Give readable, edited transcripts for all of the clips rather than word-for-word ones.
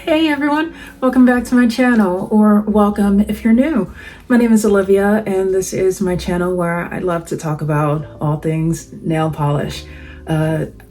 Hey everyone, welcome back to my channel, or welcome if you're new. My name is Olivia and this is my channel where I love to talk about all things nail polish.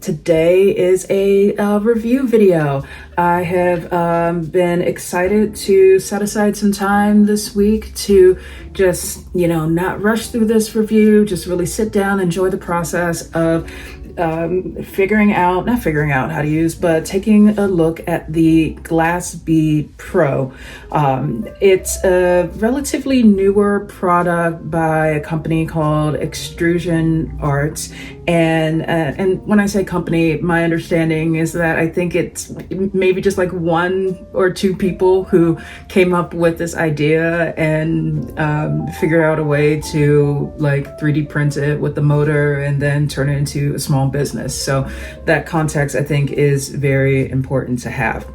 Today is a review video. I have been excited to set aside some time this week to just, not rush through this review, just really sit down, enjoy the process of not figuring out how to use, but taking a look at the Glass Bead Pro. It's a relatively newer product by a company called Extrusion Arts. And when I say company, my understanding is that I think it's maybe just like one or two people who came up with this idea and figured out a way to like 3D print it with the motor and then turn it into a small business. So that context, I think, is very important to have.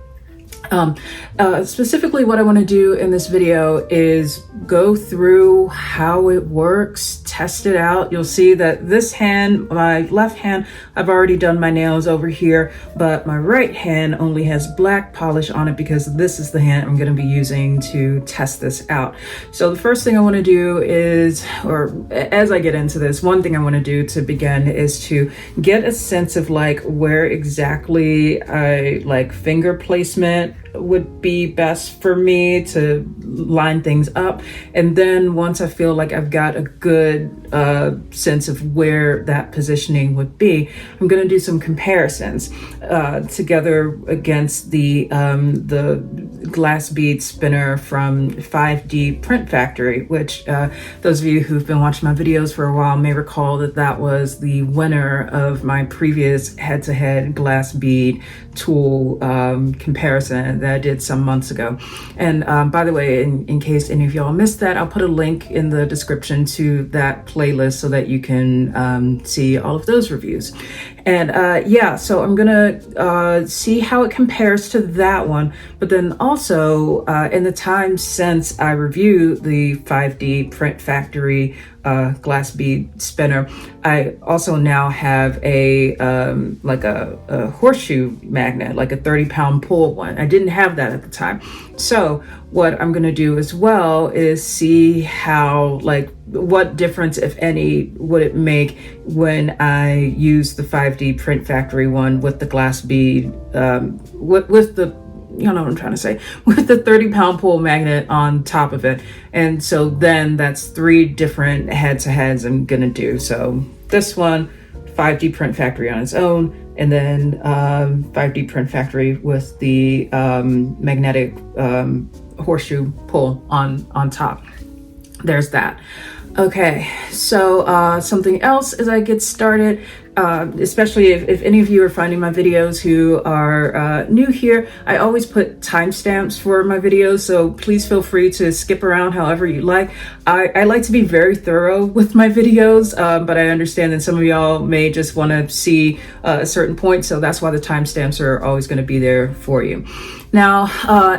Specifically what I want to do in this video is go through how it works, test it out. You'll see that this hand, my left hand, I've already done my nails over here, but my right hand only has black polish on it because this is the hand I'm going to be using to test this out. So the first thing I want to do is, or as I get into this, one thing I want to do to begin is to get a sense of like where exactly I like finger placement would be best for me to line things up. And then once I feel like I've got a good sense of where that positioning would be, I'm going to do some comparisons together against the glass bead spinner from 5D Print Factory, which those of you who've been watching my videos for a while may recall that that was the winner of my previous head-to-head glass bead tool comparison that I did some months ago. And by the way, in case any of y'all missed that, I'll put a link in the description to that playlist so that you can see all of those reviews. And yeah, so I'm gonna see how it compares to that one, but then also in the time since I reviewed the 5D Print Factory glass bead spinner, I also now have a like a horseshoe magnet, like a 30-pound pull one. I didn't have that at the time. So what I'm gonna do as well is see how, like, what difference, if any, would it make when I use the 5D Print Factory one with the glass bead, with the, you know what I'm trying to say, with the 30-pound pull magnet on top of it. And so then that's 3 different head-to-heads I'm gonna do. So this one, 5D Print Factory on its own, and then 5D Print Factory with the magnetic horseshoe pull on top. There's that. Okay, so something else as I get started, especially if any of you are finding my videos who are new here, I always put timestamps for my videos, so please feel free to skip around however you like. I like to be very thorough with my videos, but I understand that some of y'all may just want to see a certain point, so that's why the timestamps are always going to be there for you. Now,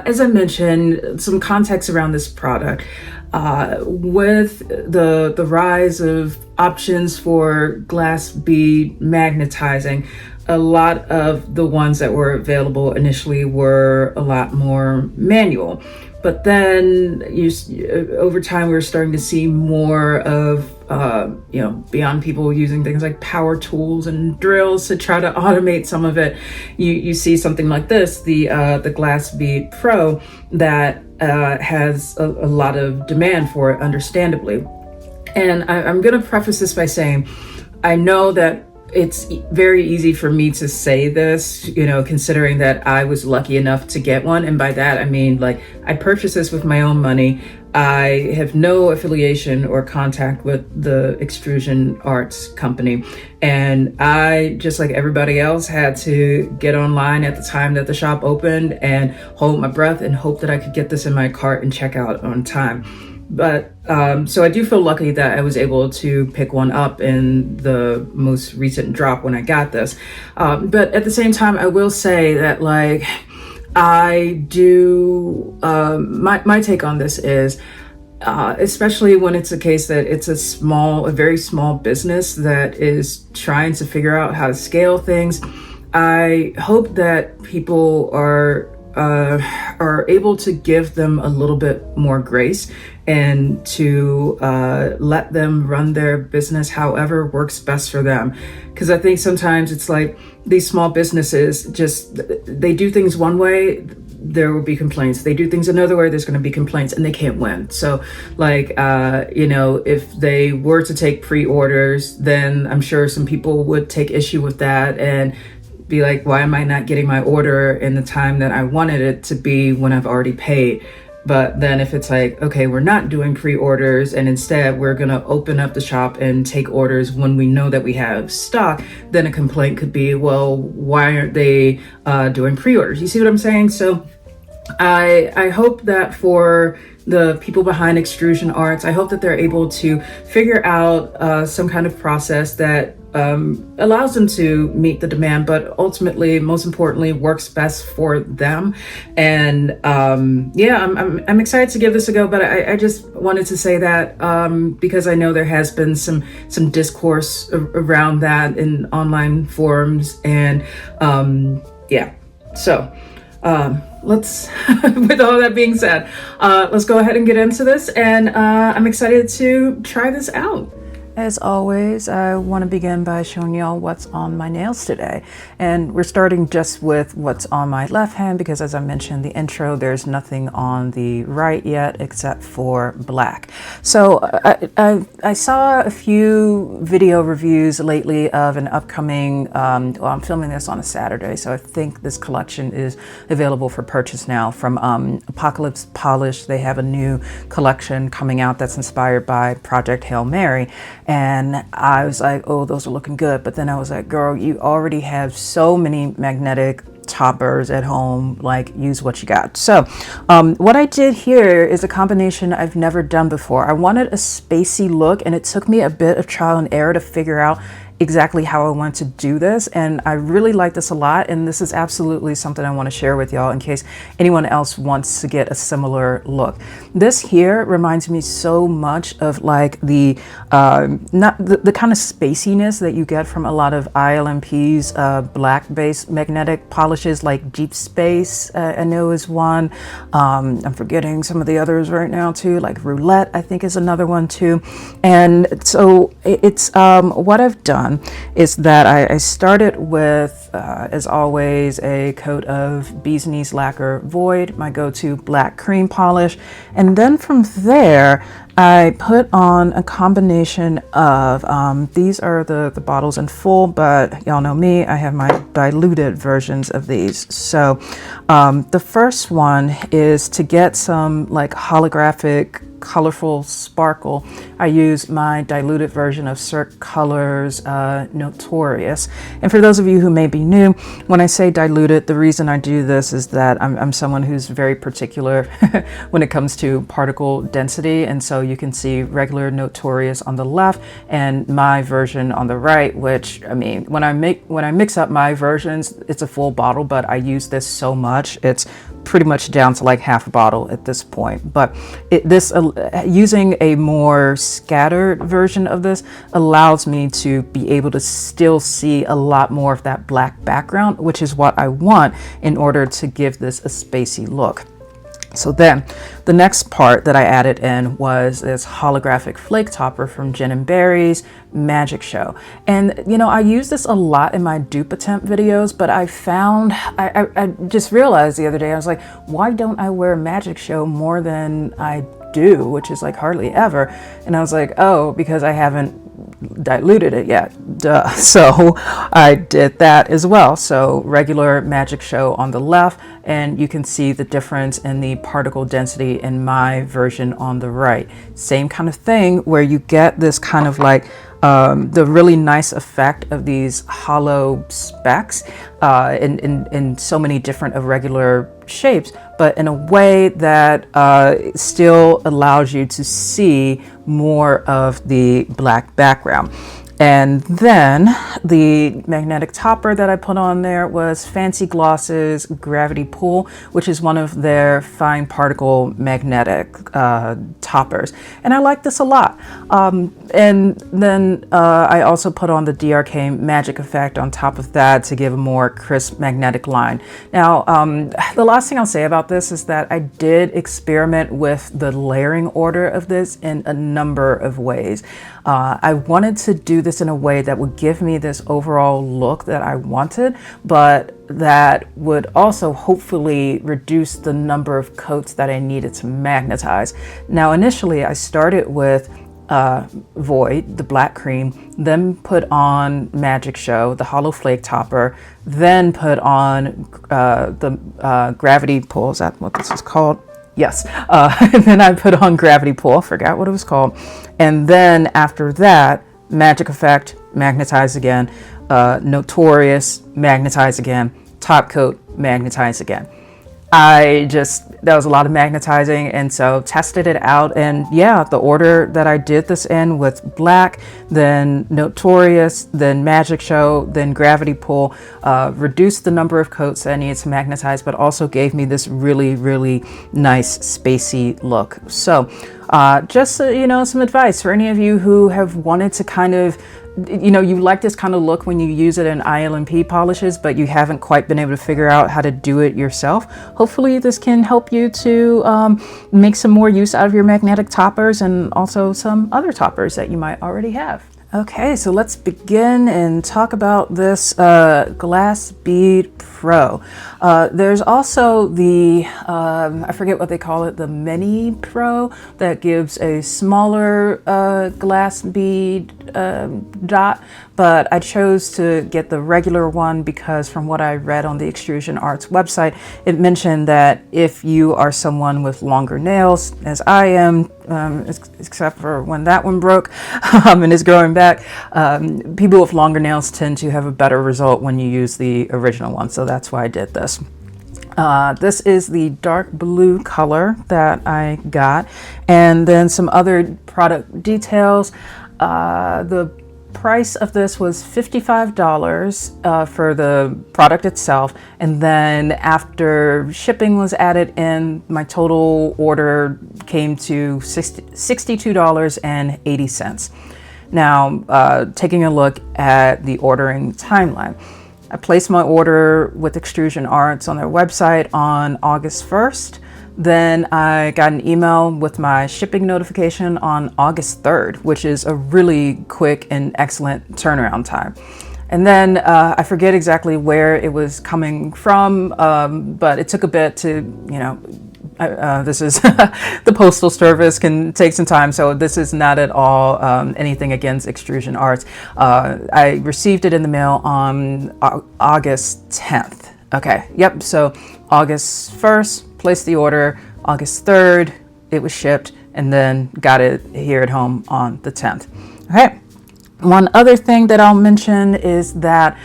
as I mentioned, some context around this product. With the rise of options for glass bead magnetizing, a lot of the ones that were available initially were a lot more manual. But then over time, we're starting to see more of, beyond people using things like power tools and drills to try to automate some of it. You see something like this, the Glass Bead Pro, that has a lot of demand for it, understandably. And I'm going to preface this by saying, I know that it's very easy for me to say this, considering that I was lucky enough to get one. And by that, I mean, like, I purchased this with my own money. I have no affiliation or contact with the Extrusion Arts company. And I, just like everybody else, had to get online at the time that the shop opened and hold my breath and hope that I could get this in my cart and check out on time. But so I do feel lucky that I was able to pick one up in the most recent drop when I got this. But at the same time, I will say that, like, I do, my take on this is, especially when it's a case that it's a very small business that is trying to figure out how to scale things, I hope that people are are able to give them a little bit more grace and to let them run their business however works best for them. Because I think sometimes it's like these small businesses, just they do things one way, there will be complaints. They do things another way, there's going to be complaints, and they can't win. So like, you know, if they were to take pre-orders, then I'm sure some people would take issue with that and be like, why am I not getting my order in the time that I wanted it to be when I've already paid? But then if it's like, okay, we're not doing pre-orders and instead we're going to open up the shop and take orders when we know that we have stock, then a complaint could be, well, why aren't they doing pre-orders? You see what I'm saying? So I hope that for the people behind Extrusion Arts, I hope that they're able to figure out some kind of process that allows them to meet the demand, but ultimately, most importantly, works best for them. And yeah, I'm excited to give this a go, but I just wanted to say that because I know there has been some discourse around that in online forums, and yeah, so let's with all that being said, let's go ahead and get into this, and I'm excited to try this out. As always, I want to begin by showing y'all what's on my nails today. And we're starting just with what's on my left hand because, as I mentioned in the intro, there's nothing on the right yet except for black. So I saw a few video reviews lately of an upcoming, well, I'm filming this on a Saturday, so I think this collection is available for purchase now from Apocalypse Polish. They have a new collection coming out that's inspired by Project Hail Mary. And I was like, oh, those are looking good. But then I was like, girl, you already have so many magnetic toppers at home, like use what you got. So what I did here is a combination I've never done before. I wanted a spacey look, and it took me a bit of trial and error to figure out exactly how I want to do this, and I really like this a lot, and this is absolutely something I want to share with y'all in case anyone else wants to get a similar look. This here reminds me so much of like the not the kind of spaciness that you get from a lot of ILMP's black based magnetic polishes, like Jeep Space I know is one. I'm forgetting some of the others right now too, like Roulette I think is another one too. And so it's what I've done is that I started with, as always, a coat of Bee's Knees Lacquer Void, my go-to black cream polish. And then from there, I put on a combination of, these are the bottles in full, but y'all know me, I have my diluted versions of these. So the first one is to get some like holographic colorful sparkle. I use my diluted version of Cirque Colors Notorious. And for those of you who may be new, when I say diluted, the reason I do this is that I'm someone who's very particular when it comes to particle density. And so you can see regular Notorious on the left and my version on the right, which, I mean, when I mix up my versions, it's a full bottle, but I use this so much, it's pretty much down to like half a bottle at this point. But using a more scattered version of this allows me to be able to still see a lot more of that black background, which is what I want in order to give this a spacey look. So then the next part that I added in was this holographic flake topper from Jen & Barry's Magic Show. And you know, I use this a lot in my dupe attempt videos, but I found, I just realized the other day, I was like, why don't I wear Magic Show more than I do, which is like hardly ever? And I was like, oh, because I haven't diluted it yet. Duh. So I did that as well. So regular Magic Show on the left, and you can see the difference in the particle density in my version on the right. Same kind of thing where you get this kind of like the really nice effect of these hollow specks in so many different irregular shapes, but in a way that still allows you to see more of the black background. And then the magnetic topper that I put on there was Fancy Gloss's Gravity Pull, which is one of their fine particle magnetic toppers. And I like this a lot. And then I also put on the DRK Magic Effect on top of that to give a more crisp magnetic line. Now, the last thing I'll say about this is that I did experiment with the layering order of this in a number of ways. I wanted to do this in a way that would give me this overall look that I wanted, but that would also hopefully reduce the number of coats that I needed to magnetize. Now, initially I started with Void, the black cream, then put on Magic Show, the hollow flake topper, then put on the Gravity Pull. Is that what this is called? Yes. And then I put on Gravity Pull, forgot what it was called. And then after that, Magic Effect, magnetize again, Notorious, magnetize again, Top Coat, magnetize again. That was a lot of magnetizing, and so tested it out. And yeah, the order that I did this in with black, then Notorious, then Magic Show, then Gravity Pull, reduced the number of coats that I needed to magnetize, but also gave me this really, really nice spacey look. So just, some advice for any of you who have wanted to kind of, you like this kind of look when you use it in ILMP polishes, but you haven't quite been able to figure out how to do it yourself. Hopefully this can help you to make some more use out of your magnetic toppers and also some other toppers that you might already have. Okay, so let's begin and talk about this Glass Bead Pro. There's also the, I forget what they call it, the Mini Pro, that gives a smaller glass bead dot, but I chose to get the regular one because from what I read on the Extrusion Arts website, it mentioned that if you are someone with longer nails, as I am, except for when that one broke and is growing back, people with longer nails tend to have a better result when you use the original one, so that's why I did this. This is the dark blue color that I got, and then some other product details. The price of this was $55 for the product itself, and then after shipping was added in, my total order came to $62.80. Now, taking a look at the ordering timeline, I placed my order with Extrusion Arts on their website on August 1st. Then I got an email with my shipping notification on August 3rd, which is a really quick and excellent turnaround time. And then I forget exactly where it was coming from, but it took a bit to, this is the Postal Service can take some time, so this is not at all anything against Extrusion Arts. I received it in the mail on August 10th. Okay, yep, so August 1st, placed the order, August 3rd, it was shipped, and then got it here at home on the 10th. Okay. One other thing that I'll mention is that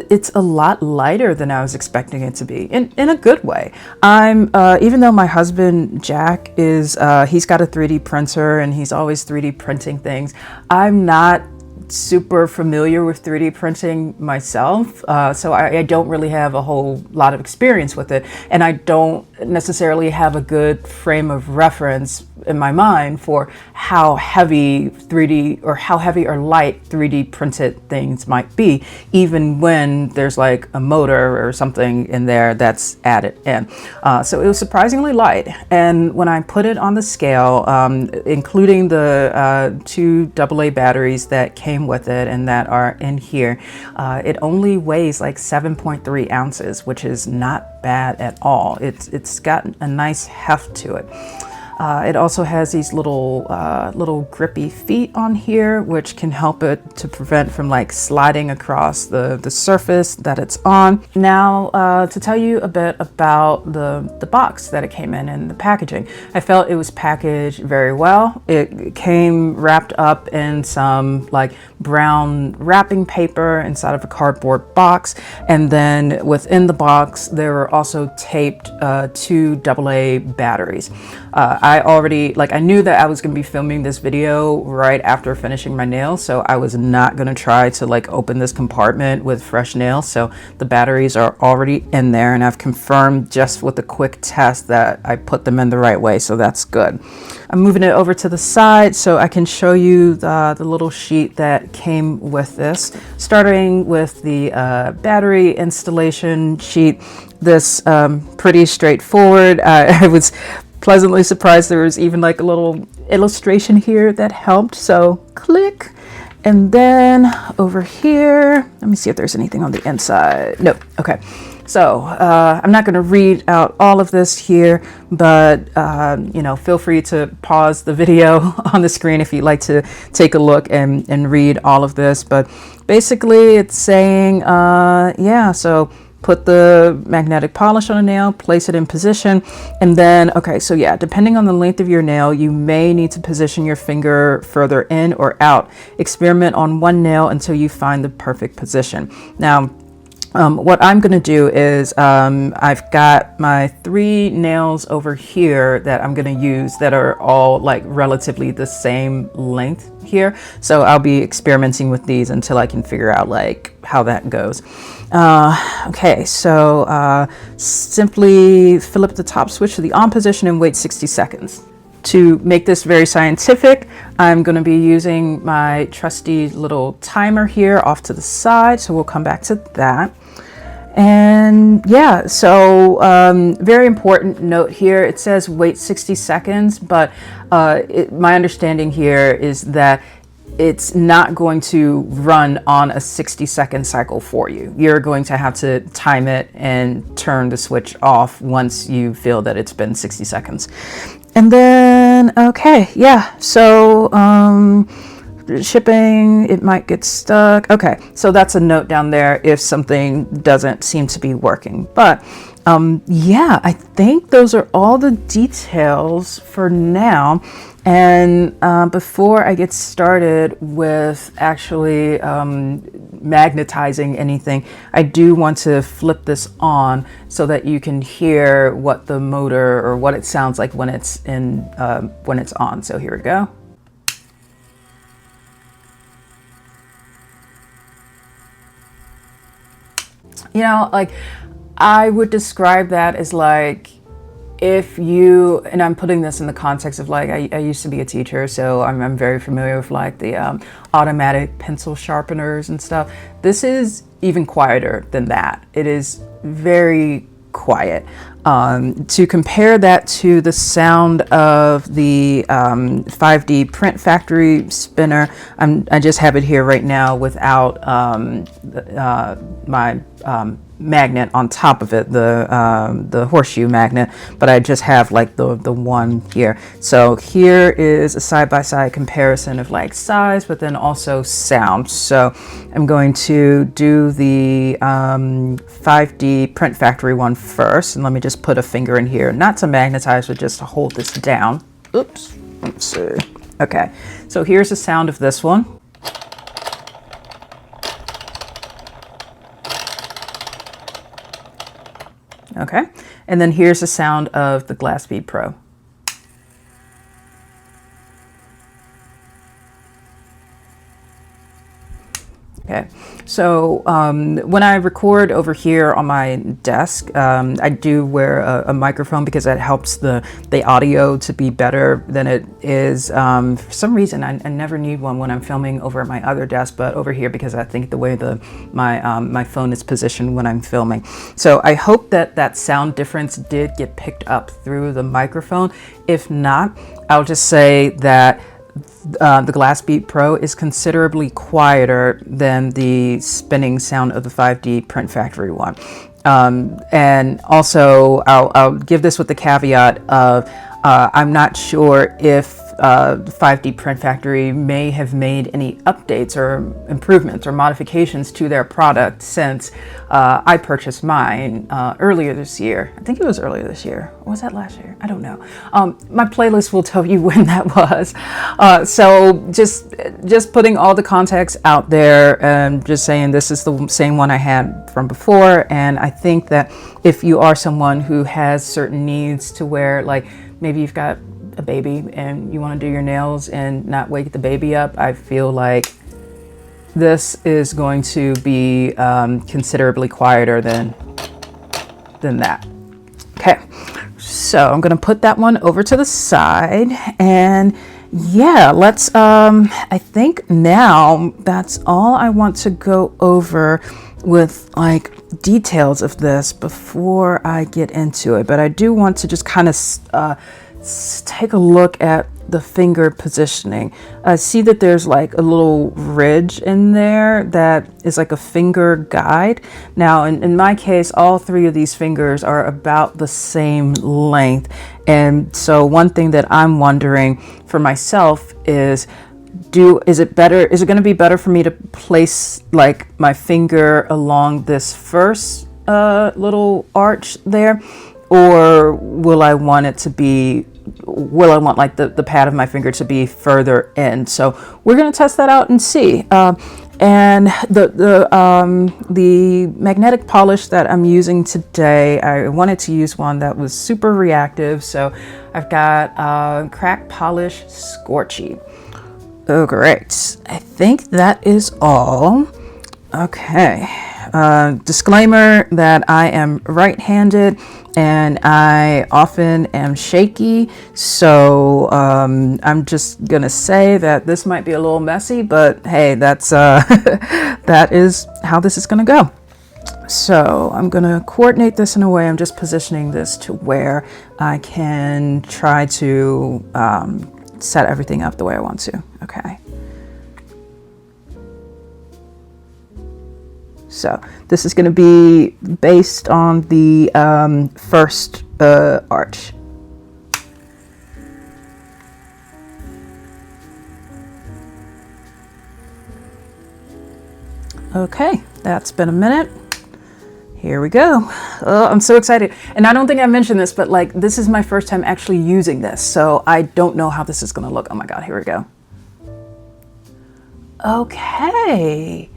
it's a lot lighter than I was expecting it to be, in a good way. Even though my husband Jack is, he's got a 3D printer and he's always 3D printing things, I'm not super familiar with 3D printing myself, so I don't really have a whole lot of experience with it, and I don't necessarily have a good frame of reference in my mind for how heavy 3D or how heavy or light 3D printed things might be, even when there's like a motor or something in there that's added in. So it was surprisingly light, and when I put it on the scale, including the 2 AA batteries that came with it and that are in here, it only weighs like 7.3 ounces, which is not bad at all. It's got a nice heft to it. It also has these little grippy feet on here, which can help it to prevent from like sliding across the surface that it's on. Now, to tell you a bit about the box that it came in and the packaging, I felt it was packaged very well. It came wrapped up in some like brown wrapping paper inside of a cardboard box, and then within the box there were also taped 2 AA batteries. I already, like, I knew that I was going to be filming this video right after finishing my nails, so I was not going to try to like open this compartment with fresh nails. So the batteries are already in there, and I've confirmed just with a quick test that I put them in the right way, so that's good. I'm moving it over to the side so I can show you the little sheet that came with this, starting with the battery installation sheet. This pretty straightforward. I was pleasantly surprised there was even like a little illustration here that helped. So click, and then over here, let me see if there's anything on the inside. Nope. Okay. So I'm not going to read out all of this here, but you know, feel free to pause the video on the screen if you'd like to take a look and read all of this. But basically it's saying, yeah, so put the magnetic polish on a nail, place it in position, and then, okay, so yeah, depending on the length of your nail, you may need to position your finger further in or out. Experiment on one nail until you find the perfect position. Now, what I'm going to do is I've got my 3 nails over here that I'm going to use that are all like relatively the same length here. So I'll be experimenting with these until I can figure out like how that goes. Okay, so simply flip the top switch to the on position and wait 60 seconds. To make this very scientific, I'm going to be using my trusty little timer here off to the side, so we'll come back to that. And yeah, so very important note here, it says wait 60 seconds, but my understanding here is that it's not going to run on a 60-second cycle for you. You're going to have to time it and turn the switch off once you feel that it's been 60 seconds. And then, okay, yeah, so shipping, it might get stuck. Okay, so that's a note down there if something doesn't seem to be working. But yeah, I think those are all the details for now. And before I get started with actually magnetizing anything, I do want to flip this on so that you can hear what the motor or what it sounds like when it's in when it's on. So here we go. You know, like I would describe that as like if you, and I'm putting this in the context of like, I used to be a teacher, so I'm very familiar with like the automatic pencil sharpeners and stuff. This is even quieter than that. It is very quiet. To compare that to the sound of the 5D Print Factory spinner, I just have it here right now without my magnet on top of it, the horseshoe magnet, but I just have like the one here. So here is a side-by-side comparison of like size, but then also sound. So I'm going to do the 5D Print Factory one first, and let me just put a finger in here, not to magnetize, but just to hold this down. Oops, let's see. Okay, so here's the sound of this one. Okay, and then here's the sound of the Bead Pro. Okay, so when I record over here on my desk, I do wear a microphone because that helps the audio to be better than it is. For some reason, I never need one when I'm filming over at my other desk, but over here because I think the way my phone is positioned when I'm filming. So I hope that that sound difference did get picked up through the microphone. If not, I'll just say that the Bead Pro is considerably quieter than the spinning sound of the 5D Print Factory one. And also, I'll give this with the caveat of I'm not sure if the 5D Print Factory may have made any updates or improvements or modifications to their product since I purchased mine earlier this year. I think it was earlier this year. Or was that last year? I don't know. My playlist will tell you when that was. So just putting all the context out there and just saying this is the same one I had from before. And I think that if you are someone who has certain needs to where like maybe you've got a baby and you want to do your nails and not wake the baby up, I feel like this is going to be considerably quieter than that. Okay, so I'm gonna put that one over to the side, and yeah, let's I think now that's all I want to go over with like details of this before I get into it. But I do want to just kind of take a look at the finger positioning. I see that there's like a little ridge in there that is like a finger guide. Now in my case, all three of these fingers are about the same length. And so one thing that I'm wondering for myself is is it going to be better for me to place like my finger along this first little arch there, or will I want like the pad of my finger to be further in? So we're going to test that out and see. And the magnetic polish that I'm using today, I wanted to use one that was super reactive. So I've got Crack Polish Scorchy. Oh, great. I think that is all. Okay. Disclaimer that I am right-handed and I often am shaky. So I'm just going to say that this might be a little messy, but hey, that's that is how this is going to go. So I'm going to coordinate this in a way. I'm just positioning this to where I can try to set everything up the way I want to. Okay. So this is going to be based on the first arch. Okay, that's been a minute. Here we go. Oh, I'm so excited. And I don't think I mentioned this, but like this is my first time actually using this. So I don't know how this is going to look. Oh my God, here we go. Okay.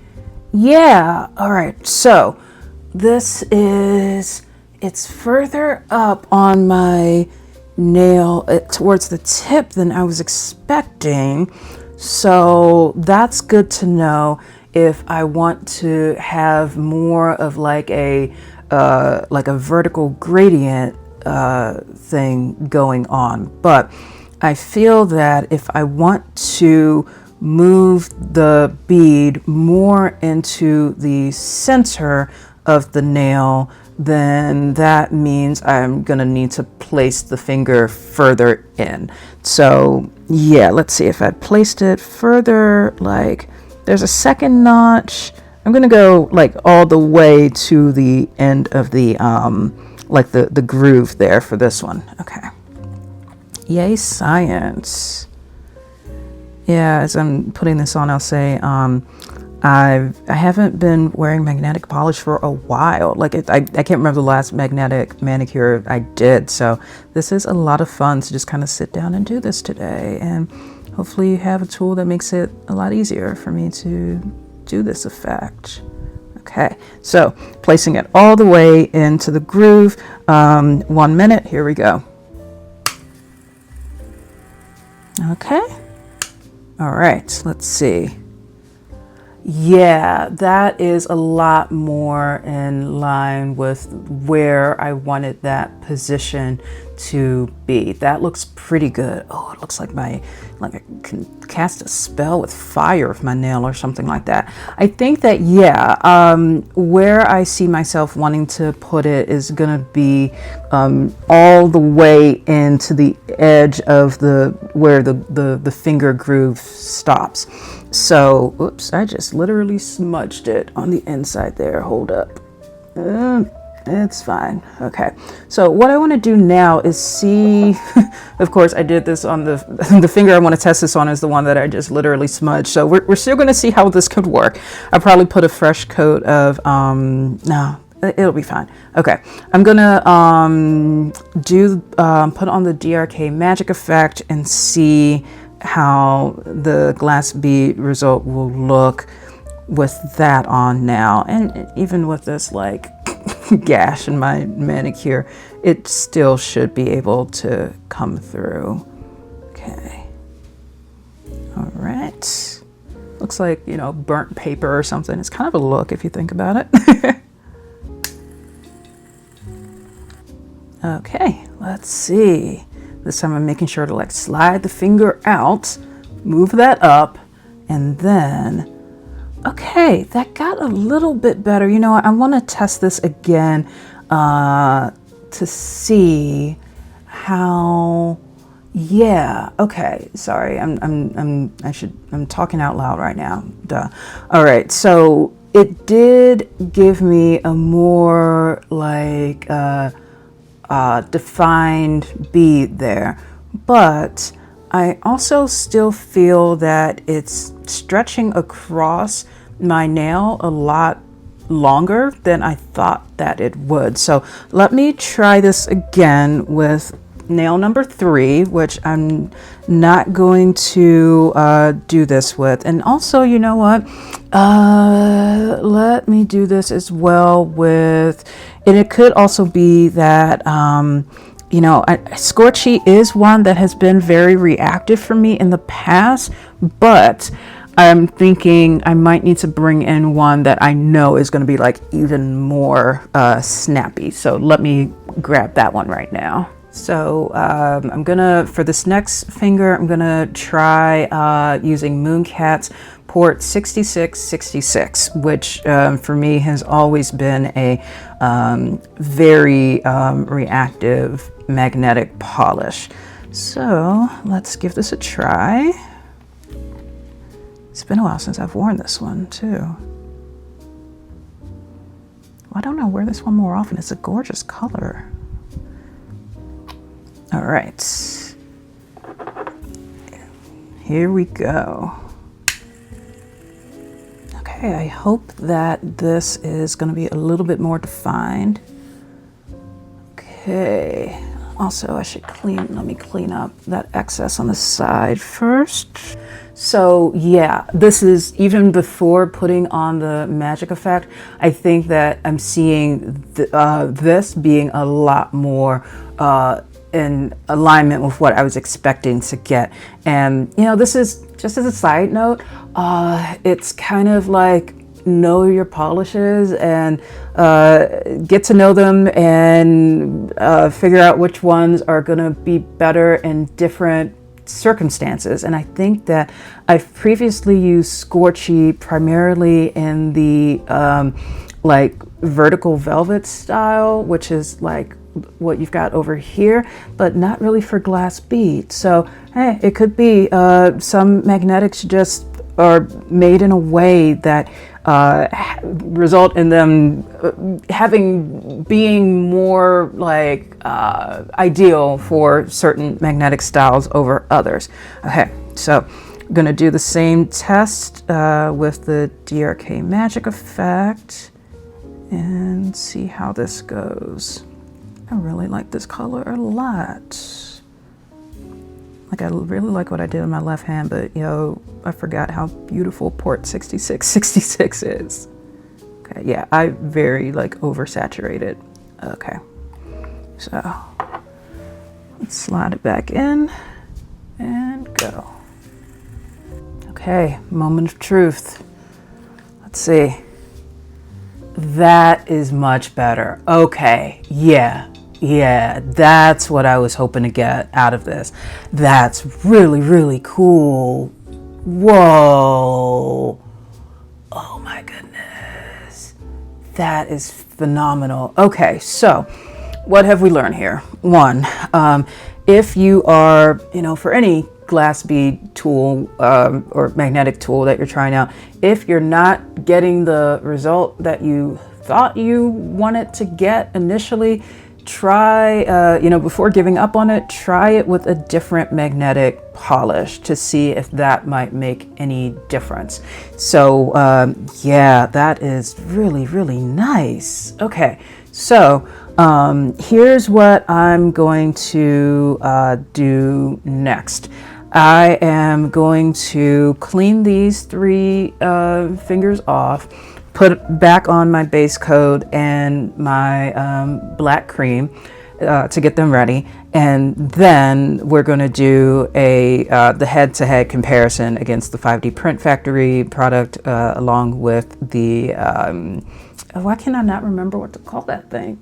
Yeah. All right. So this it's further up on my nail towards the tip than I was expecting. So that's good to know if I want to have more of like a vertical gradient thing going on. But I feel that if I want to move the bead more into the center of the nail, then that means I'm gonna need to place the finger further in. So yeah, let's see if I placed it further, like there's a second notch. I'm gonna go like all the way to the end of the like the groove there for this one. Okay. Yay, science. Yeah, as I'm putting this on, I'll say I haven't been wearing magnetic polish for a while. Like I can't remember the last magnetic manicure I did. So this is a lot of fun to just kind of sit down and do this today. And hopefully you have a tool that makes it a lot easier for me to do this effect. Okay, so placing it all the way into the groove. 1 minute, here we go. Okay. All right, let's see. Yeah, that is a lot more in line with where I wanted that position to be. That looks pretty good. Oh, it looks like I can cast a spell with fire with my nail or something like that. I think that, yeah, where I see myself wanting to put it is gonna be all the way into the edge of where the finger groove stops. So, oops, I just literally smudged it on the inside there. Hold up. It's fine. Okay. So what I want to do now is see, of course, I did this on the finger I want to test this on is the one that I just literally smudged. So we're still going to see how this could work. I'll probably put a fresh coat of, no, it'll be fine. Okay. I'm going to put on the DRK magic effect and see how the glass bead result will look with that on now. And even with this like gash in my manicure, it still should be able to come through. Okay. All right. Looks like, you know, burnt paper or something. It's kind of a look if you think about it. Okay, let's see. This time I'm making sure to like slide the finger out, move that up, and then, okay, that got a little bit better. You know what, I want to test this again to see how, yeah, okay, sorry, I'm talking out loud right now, duh. All right, so it did give me a more like, defined bead there, but I also still feel that it's stretching across my nail a lot longer than I thought that it would. So let me try this again with nail number 3, which I'm not going to do this with. And also, you know what, let me do this as well with, and it could also be that you know, scorchy is one that has been very reactive for me in the past, but I'm thinking I might need to bring in one that I know is going to be like even more snappy. So let me grab that one right now. So I'm gonna, for this next finger, I'm gonna try using Mooncat's port 6666, which for me has always been a very reactive magnetic polish. So let's give this a try. It's been a while since I've worn this one too. I don't know, wear this one more often. It's a gorgeous color. All right, here we go. Okay, I hope that this is going to be a little bit more defined. Okay, also I should let me clean up that excess on the side first. So yeah, this is even before putting on the magic effect. I think that I'm seeing this being a lot more in alignment with what I was expecting to get. And you know, this is just as a side note, it's kind of like know your polishes and get to know them and figure out which ones are gonna be better in different circumstances. And I think that I've previously used Scorchy primarily in the like vertical velvet style, which is like what you've got over here, but not really for glass beads. So hey, it could be some magnetics just are made in a way that result in them being more like ideal for certain magnetic styles over others. Okay, so I'm gonna do the same test with the DRK Magic Effect and see how this goes. I really like this color a lot. Like, I really like what I did in my left hand, but you know, I forgot how beautiful port 6666 is. Okay, yeah, I very like oversaturated. Okay, so let's slide it back in and go. Okay, moment of truth. Let's see. That is much better. Okay, yeah, that's what I was hoping to get out of this. That's really, really cool. Whoa. Oh my goodness. That is phenomenal. Okay, so what have we learned here? One, if you are, you know, for any glass bead tool or magnetic tool that you're trying out, if you're not getting the result that you thought you wanted to get initially, try, you know, before giving up on it, try it with a different magnetic polish to see if that might make any difference. So yeah, that is really, really nice. Okay, so here's what I'm going to do next. I am going to clean these 3 fingers off, put back on my base coat and my black cream, to get them ready, and then we're going to do the head-to-head comparison against the 5D Print Factory product, along with the why can I not remember what to call that thing?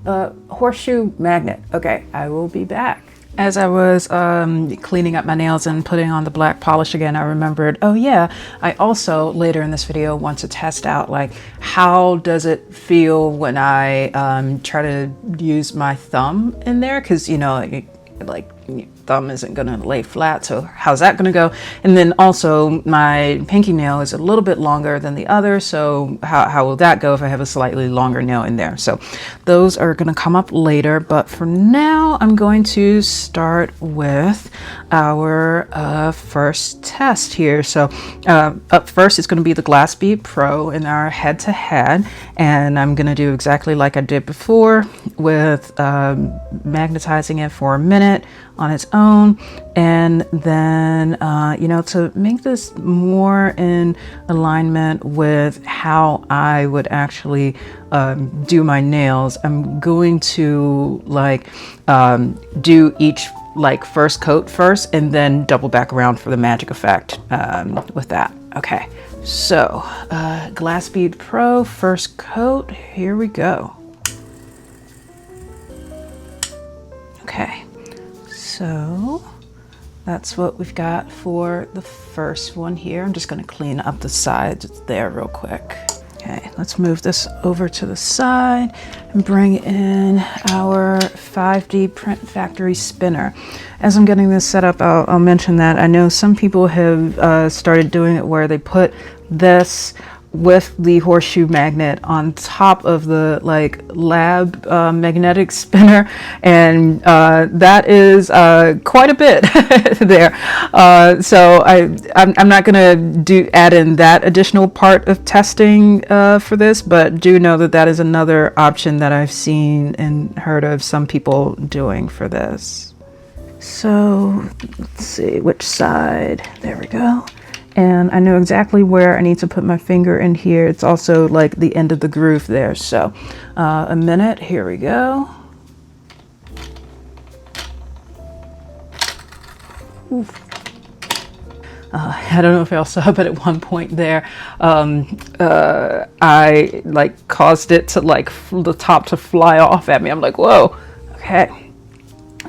Horseshoe magnet. Okay, I will be back. As I was cleaning up my nails and putting on the black polish again, I remembered, oh yeah, I also later in this video want to test out like how does it feel when I try to use my thumb in there, because you know, like thumb isn't gonna lay flat, so how's that gonna go? And then also my pinky nail is a little bit longer than the other, so how will that go if I have a slightly longer nail in there? So those are gonna come up later, but for now I'm going to start with our first test here. So up first it's going to be the glass Bead Pro in our head-to-head, and I'm gonna do exactly like I did before with magnetizing it for a minute on its own, and then you know, to make this more in alignment with how I would actually do my nails, I'm going to like do each like first coat first and then double back around for the magic effect with that. Okay, so glass Bead Pro first coat, here we go. Okay, so that's what we've got for the first one here. I'm just going to clean up the sides there real quick. Okay, let's move this over to the side and bring in our 5D Print Factory spinner. As I'm getting this set up, I'll mention that I know some people have started doing it where they put this with the horseshoe magnet on top of the like lab magnetic spinner, and that is quite a bit there. So I'm not gonna add in that additional part of testing for this, but do know that that is another option that I've seen and heard of some people doing for this. So let's see which side. There we go. And I know exactly where I need to put my finger in here. It's also like the end of the groove there. So a minute, here we go. I don't know if y'all saw, but at one point there, I like caused it to like the top to fly off at me. I'm like, whoa, okay.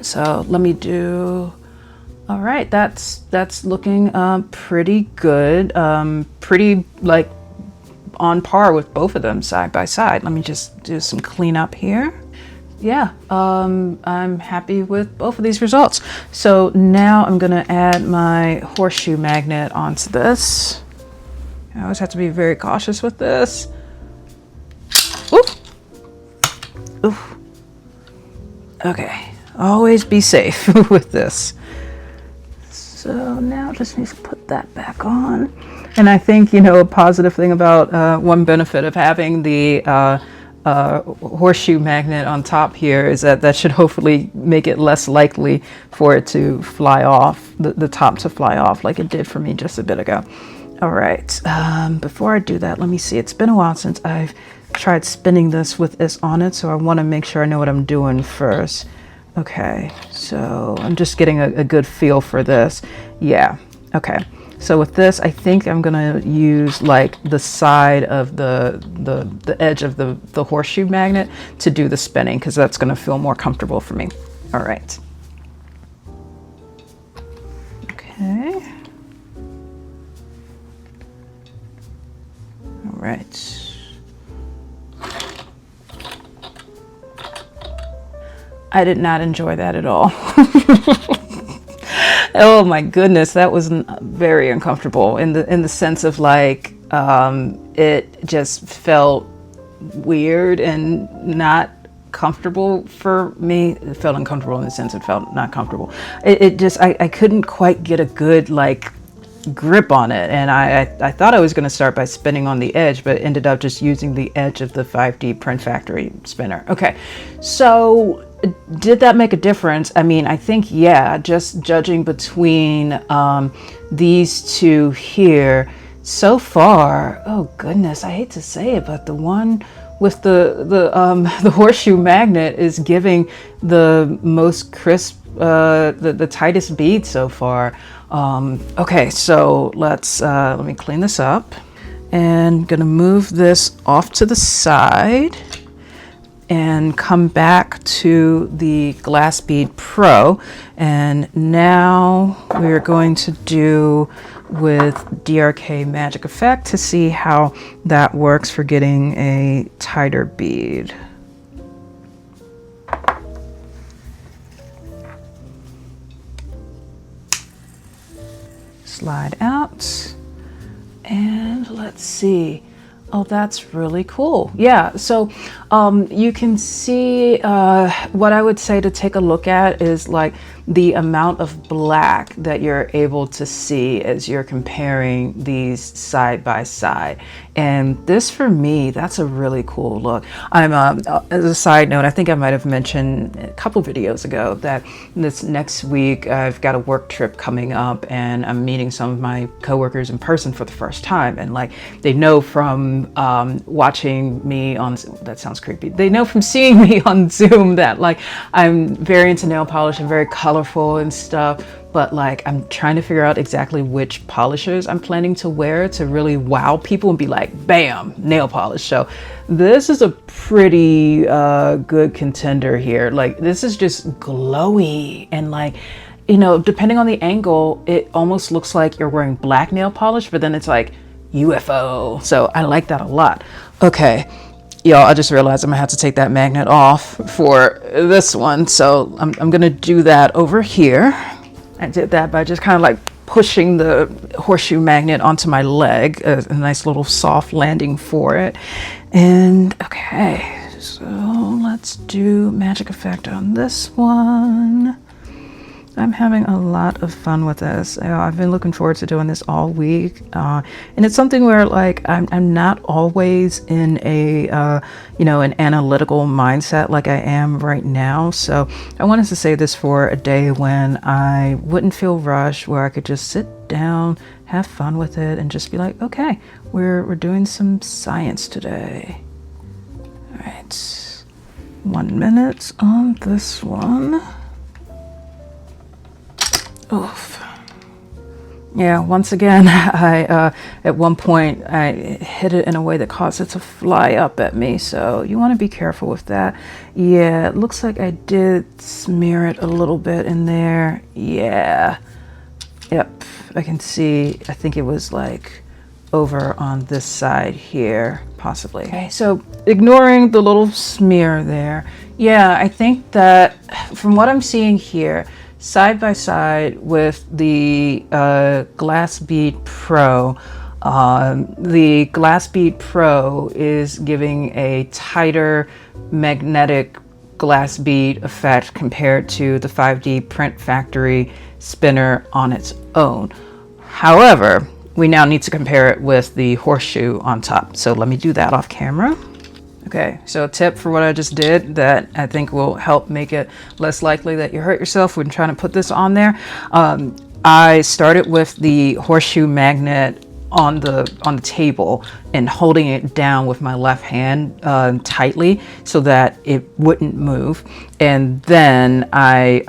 So let me do. All right, that's looking pretty good, pretty like on par with both of them side by side. Let me just do some cleanup here. Yeah, I'm happy with both of these results. So now I'm gonna add my horseshoe magnet onto this. I always have to be very cautious with this. Oof. Oof. Okay, always be safe with this. So now just need to put that back on. And I think, you know, a positive thing about one benefit of having the horseshoe magnet on top here is that should hopefully make it less likely for it to fly off, the top to fly off like it did for me just a bit ago. All right, before I do that, let me see. It's been a while since I've tried spinning this with this on it, so I want to make sure I know what I'm doing first. Okay, so I'm just getting a good feel for this. Yeah, okay. So with this, I think I'm gonna use like the side of the edge of the horseshoe magnet to do the spinning, because that's gonna feel more comfortable for me. All right. Okay. All right. I did not enjoy that at all. Oh my goodness, that was very uncomfortable in the sense of like it just felt weird and not comfortable for me. It felt uncomfortable in the sense it felt not comfortable. It just I couldn't quite get a good like grip on it, and I thought I was going to start by spinning on the edge, but ended up just using the edge of the 5D Print Factory spinner. Okay, so did that make a difference? I mean, I think, yeah, just judging between these two here so far, oh goodness, I hate to say it, but the one with the horseshoe magnet is giving the most crisp, the tightest bead so far. Okay, so let me clean this up, and gonna move this off to the side and come back to the Glass Bead Pro. And now we're going to do with DRK Magic Effect to see how that works for getting a tighter bead. Slide out, and let's see. Oh, that's really cool. Yeah, so you can see what I would say to take a look at is like the amount of black that you're able to see as you're comparing these side by side. And this, for me, that's a really cool look. I'm, as a side note, I think I might have mentioned a couple videos ago that this next week I've got a work trip coming up, and I'm meeting some of my coworkers in person for the first time. And like, they know from watching me on, that sounds creepy, they know from seeing me on Zoom that like I'm very into nail polish and very colorful and stuff, but like I'm trying to figure out exactly which polishers I'm planning to wear to really wow people and be like, bam, nail polish. So this is a pretty good contender here. Like, this is just glowy, and like, you know, depending on the angle, it almost looks like you're wearing black nail polish, but then it's like UFO. So I like that a lot. Okay, y'all, I just realized I'm gonna have to take that magnet off for this one. So I'm gonna do that over here. I did that by just kind of like pushing the horseshoe magnet onto my leg, a nice little soft landing for it. And okay, so let's do magic effect on this one. I'm having a lot of fun with this. I've been looking forward to doing this all week, and it's something where like I'm not always in a you know, an analytical mindset like I am right now. So I wanted to save this for a day when I wouldn't feel rushed, where I could just sit down, have fun with it, and just be like, okay, we're doing some science today. All right, 1 minute on this one. Oof. Yeah, once again, I at one point I hit it in a way that caused it to fly up at me, so you want to be careful with that. Yeah, it looks like I did smear it a little bit in there. Yeah, yep, I can see, I think it was like over on this side here, possibly. Okay, so ignoring the little smear there, yeah, I think that from what I'm seeing here, side by side with the Glass Bead Pro, the Glass Bead Pro is giving a tighter magnetic glass bead effect compared to the 5D Print Factory spinner on its own. However, we now need to compare it with the horseshoe on top. So let me do that off camera. Okay, so a tip for what I just did that I think will help make it less likely that you hurt yourself when trying to put this on there. I started with the horseshoe magnet on the table and holding it down with my left hand tightly so that it wouldn't move. And then I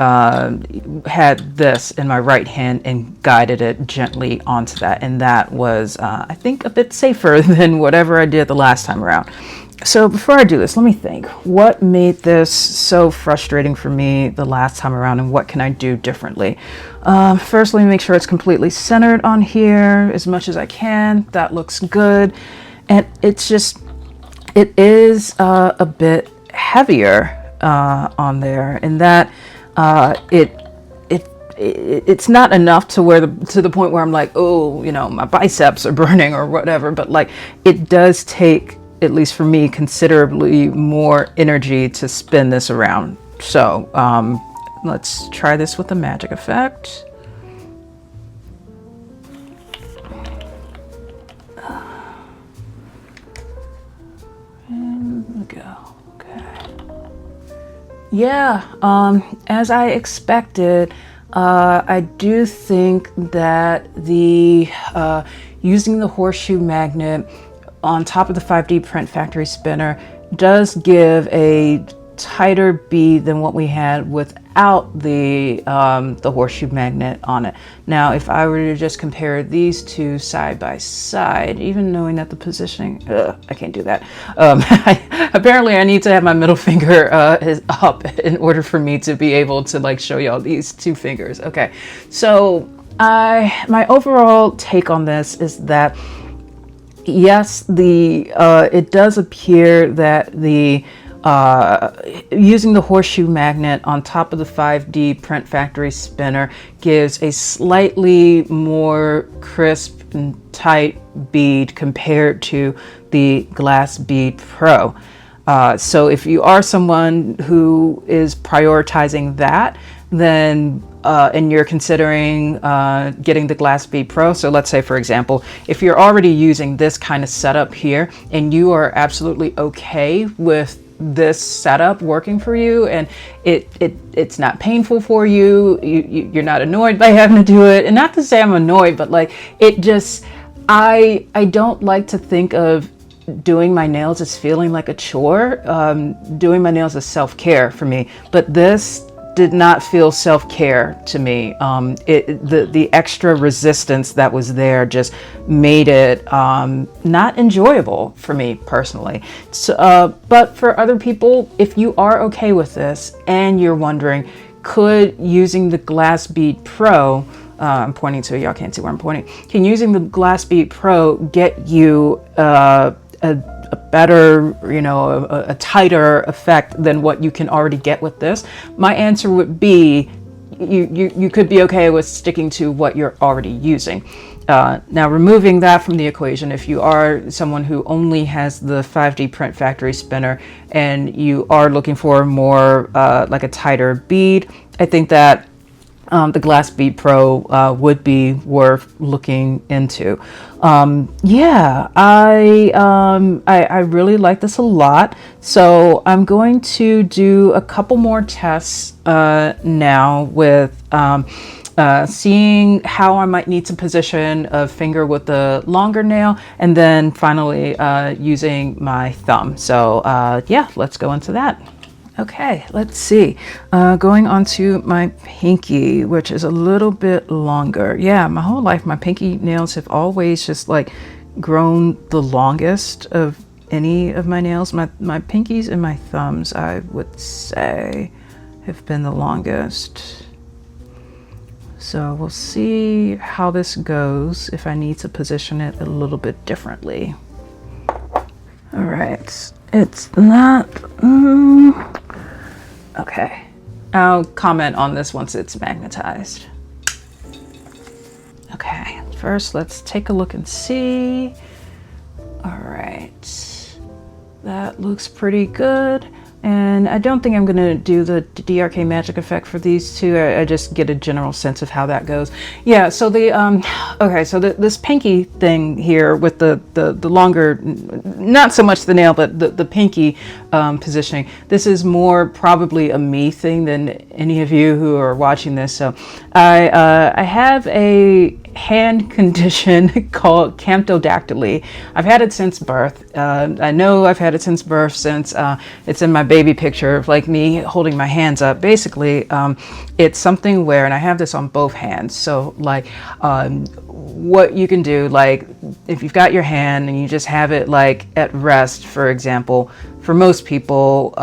had this in my right hand and guided it gently onto that. And that was, I think, a bit safer than whatever I did the last time around. So before I do this, let me think. What made this so frustrating for me the last time around, and what can I do differently? First, let me make sure it's completely centered on here as much as I can. That looks good. And it's just, it is a bit heavier on there, in that it's not enough to where to the point where I'm like, oh, you know, my biceps are burning or whatever, but like it does take, at least for me, considerably more energy to spin this around. So let's try this with the magic effect. And we go. Okay. Yeah, as I expected, I do think that the using the horseshoe magnet on top of the 5D Print Factory spinner does give a tighter bead than what we had without the horseshoe magnet on it. Now, if I were to just compare these two side by side, even knowing that the positioning, I can't do that. Apparently, I need to have my middle finger is up in order for me to be able to like show y'all these two fingers. Okay, so my overall take on this is that yes, it does appear that the using the horseshoe magnet on top of the 5D print factory spinner gives a slightly more crisp and tight bead compared to the glass Bead Pro. So if you are someone who is prioritizing that, then and you're considering getting the glass Bead Pro. So let's say, for example, if you're already using this kind of setup here and you are absolutely okay with this setup working for you and it's not painful for you, you're not annoyed by having to do it. And not to say I'm annoyed, but like it just, I don't like to think of doing my nails as feeling like a chore. Doing my nails is self-care for me, but this did not feel self-care to me. The extra resistance that was there just made it not enjoyable for me personally. So, but for other people, if you are okay with this and you're wondering, could using the glass Bead Pro, I'm pointing to it, y'all can't see where I'm pointing, can using the glass Bead Pro get you a better, a tighter effect than what you can already get with this? My answer would be you could be okay with sticking to what you're already using. Now, removing that from the equation, if you are someone who only has the 5D print factory spinner and you are looking for more like a tighter bead, I think that the glass Bead Pro would be worth looking into. Yeah, I really like this a lot. So I'm going to do a couple more tests now with seeing how I might need to position a finger with the longer nail, and then finally using my thumb. So yeah, let's go into that. Okay, let's see. Going on to my pinky, which is a little bit longer. Yeah, my whole life, my pinky nails have always just like grown the longest of any of my nails. My pinkies and my thumbs, I would say, have been the longest. So we'll see how this goes if I need to position it a little bit differently. All right, it's not, okay. I'll comment on this once it's magnetized. Okay, first let's take a look and see. All right, that looks pretty good. And I don't think I'm gonna do the DRK magic effect for these two. I just get a general sense of how that goes. Yeah, so the, okay, so this pinky thing here with the longer, not so much the nail, but the pinky positioning, this is more probably a me thing than any of you who are watching this. So I have a hand condition called camptodactyly. I've had it since birth. I know I've had it since birth since it's in my baby picture of like me holding my hands up. Basically, it's something where, and I have this on both hands, so like what you can do, like if you've got your hand and you just have it like at rest, for example, for most people,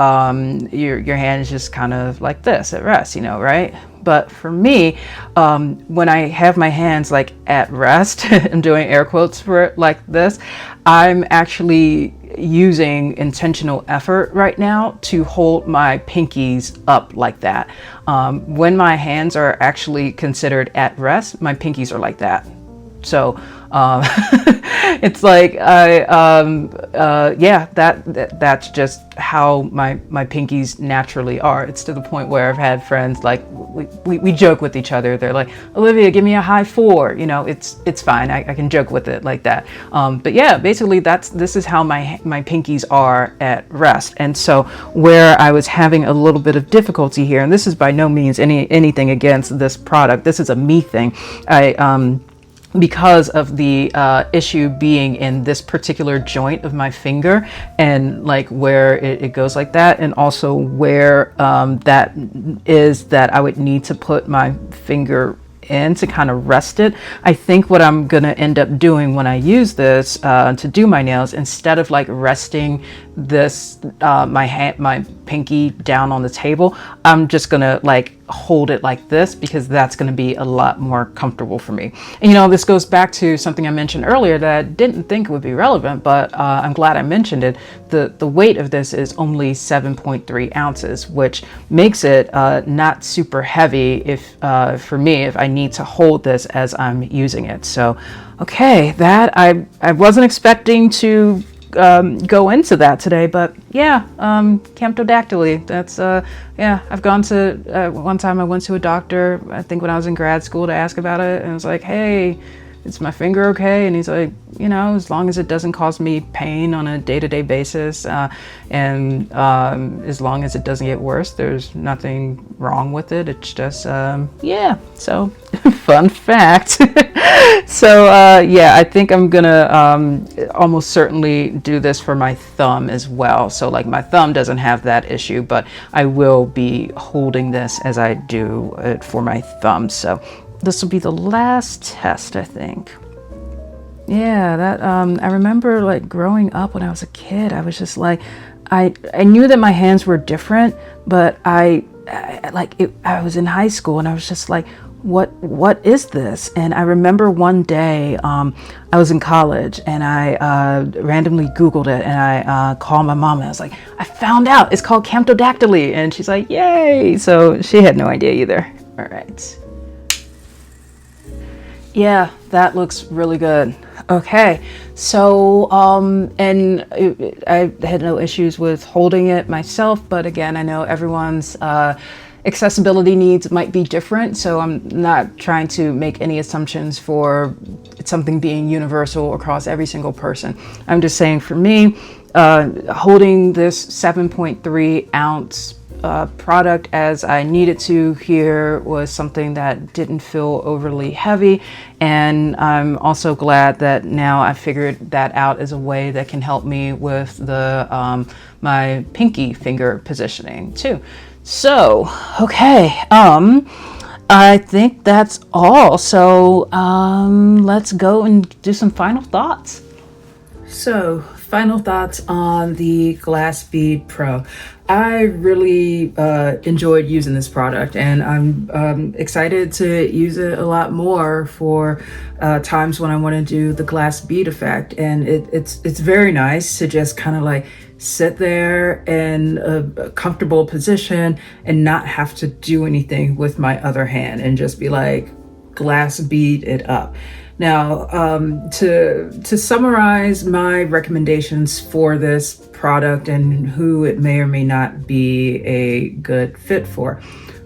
your hand is just kind of like this at rest, right? But for me, when I have my hands like at rest, I'm doing air quotes for it like this, I'm actually using intentional effort right now to hold my pinkies up like that. When my hands are actually considered at rest, my pinkies are like that. So it's like yeah, that's just how my pinkies naturally are. It's to the point where I've had friends like we joke with each other. They're like, Olivia, give me a high 4. It's fine. I can joke with it like that. But yeah, basically this is how my pinkies are at rest. And so where I was having a little bit of difficulty here, and this is by no means anything against this product. This is a me thing. because of the issue being in this particular joint of my finger, and like where it goes like that, and also where that is that I would need to put my finger in to kind of rest it. I think what I'm gonna end up doing when I use this to do my nails, instead of like resting this my pinky down on the table, I'm just gonna like hold it like this, because that's going to be a lot more comfortable for me. And you know, this goes back to something I mentioned earlier that I didn't think would be relevant, but I'm glad I mentioned it. The weight of this is only 7.3 ounces, which makes it not super heavy if for me, if I need to hold this as I'm using it. So okay, that I wasn't expecting to go into that today, but yeah, camptodactyly, that's yeah, I've gone to one time I went to a doctor, I think when I was in grad school, to ask about it, and I was like, hey, is my finger okay? And he's like, you know, as long as it doesn't cause me pain on a day-to-day basis, and as long as it doesn't get worse, there's nothing wrong with it. It's just yeah, so fun fact. So yeah, I think I'm gonna almost certainly do this for my thumb as well. So like my thumb doesn't have that issue, but I will be holding this as I do it for my thumb. So this will be the last test, I think. Yeah, that I remember like growing up when I was a kid, I was just like, I knew that my hands were different, but I was in high school and I was just like, what is this? And I remember one day I was in college and I randomly Googled it, and I called my mom and I was like, I found out it's called camptodactyly, and she's like, yay! So she had no idea either. All right. Yeah, that looks really good. Okay, so and I had no issues with holding it myself, but again, I know everyone's accessibility needs might be different, so I'm not trying to make any assumptions for something being universal across every single person. I'm just saying, for me, holding this 7.3 ounce product as I needed to here was something that didn't feel overly heavy, and I'm also glad that now I figured that out as a way that can help me with the my pinky finger positioning too. So okay, I think that's all. So let's go and do some final thoughts. So final thoughts on the Glass Bead Pro. I really enjoyed using this product, and I'm excited to use it a lot more for times when I want to do the glass bead effect. And it's very nice to just kind of like sit there in a comfortable position and not have to do anything with my other hand and just be like glass bead it up. Now, to summarize my recommendations for this product and who it may or may not be a good fit for.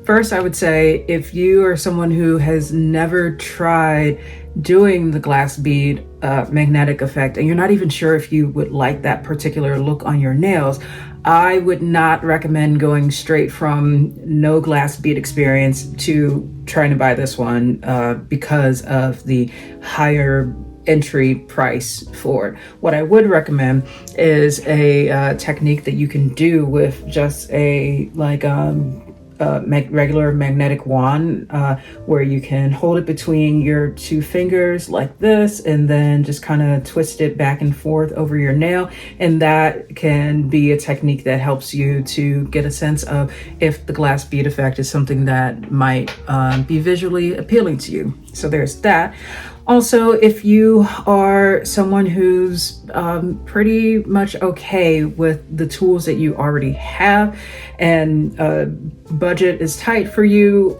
First, I would say if you are someone who has never tried doing the glass bead magnetic effect, and you're not even sure if you would like that particular look on your nails, I would not recommend going straight from no glass bead experience to trying to buy this one because of the higher entry price for it. What I would recommend is a technique that you can do with just a regular magnetic wand, where you can hold it between your two fingers like this, and then just kind of twist it back and forth over your nail. And that can be a technique that helps you to get a sense of if the glass bead effect is something that might be visually appealing to you. So there's that. Also, if you are someone who's pretty much okay with the tools that you already have, and budget is tight for you,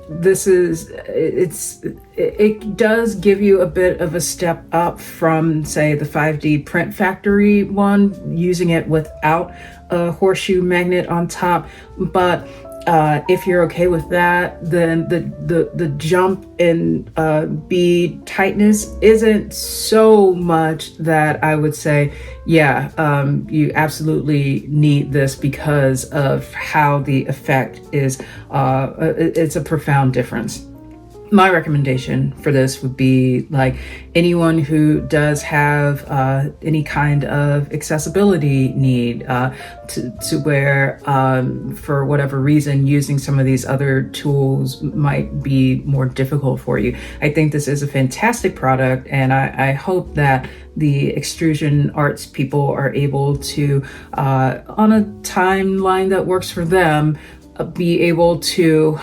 it does give you a bit of a step up from, say, the 5D Print Factory one, using it without a horseshoe magnet on top. But if you're okay with that, then the jump in bead tightness isn't so much that I would say, yeah, you absolutely need this because of how the effect is. It's a profound difference. my recommendation for this would be like anyone who does have any kind of accessibility need to where for whatever reason using some of these other tools might be more difficult for you. I think this is a fantastic product, and I hope that the extrusion arts people are able to on a timeline that works for them be able to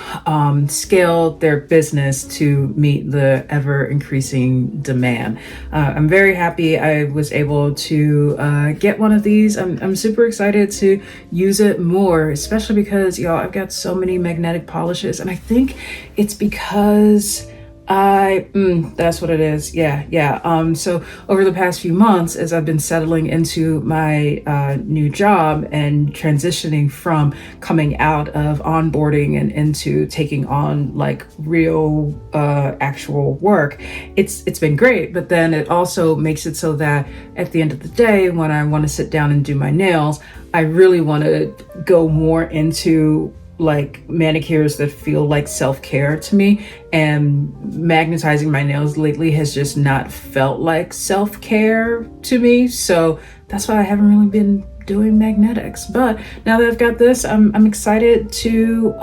scale their business to meet the ever increasing demand. I'm very happy I was able to get one of these. I'm super excited to use it more, especially because, y'all, I've got so many magnetic polishes, and I think it's because that's what it is. Yeah. So over the past few months, as I've been settling into my new job and transitioning from coming out of onboarding and into taking on like real actual work, it's been great. But then it also makes it so that at the end of the day, when I want to sit down and do my nails, I really want to go more into like manicures that feel like self-care to me, and magnetizing my nails lately has just not felt like self-care to me. So that's why I haven't really been doing magnetics. But now that I've got this, I'm excited to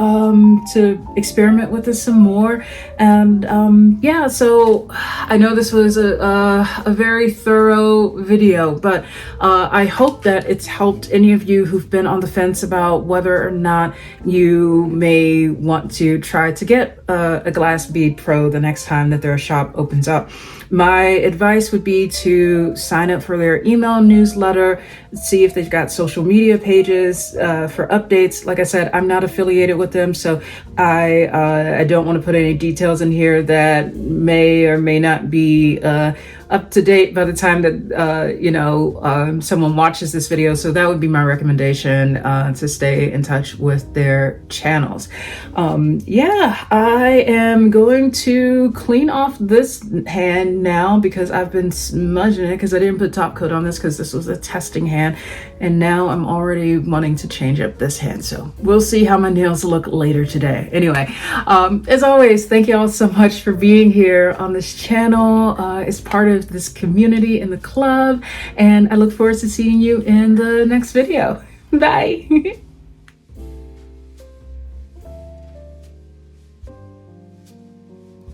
experiment with this some more. And yeah, so I know this was a very thorough video, but I hope that it's helped any of you who've been on the fence about whether or not you may want to try to get a glass bead pro the next time that their shop opens up. My advice would be to sign up for their email newsletter, see if they've got social media pages for updates. Like I said, I'm not affiliated with them, so I don't want to put any details in here that may or may not be up to date by the time that someone watches this video. So that would be my recommendation, to stay in touch with their channels. Yeah, I am going to clean off this hand now because I've been smudging it because I didn't put top coat on this because this was a testing hand, and now I'm already wanting to change up this hand. So we'll see how my nails look later today. Anyway, as always, thank you all so much for being here on this channel as part of this community in the club, and I look forward to seeing you in the next video. Bye.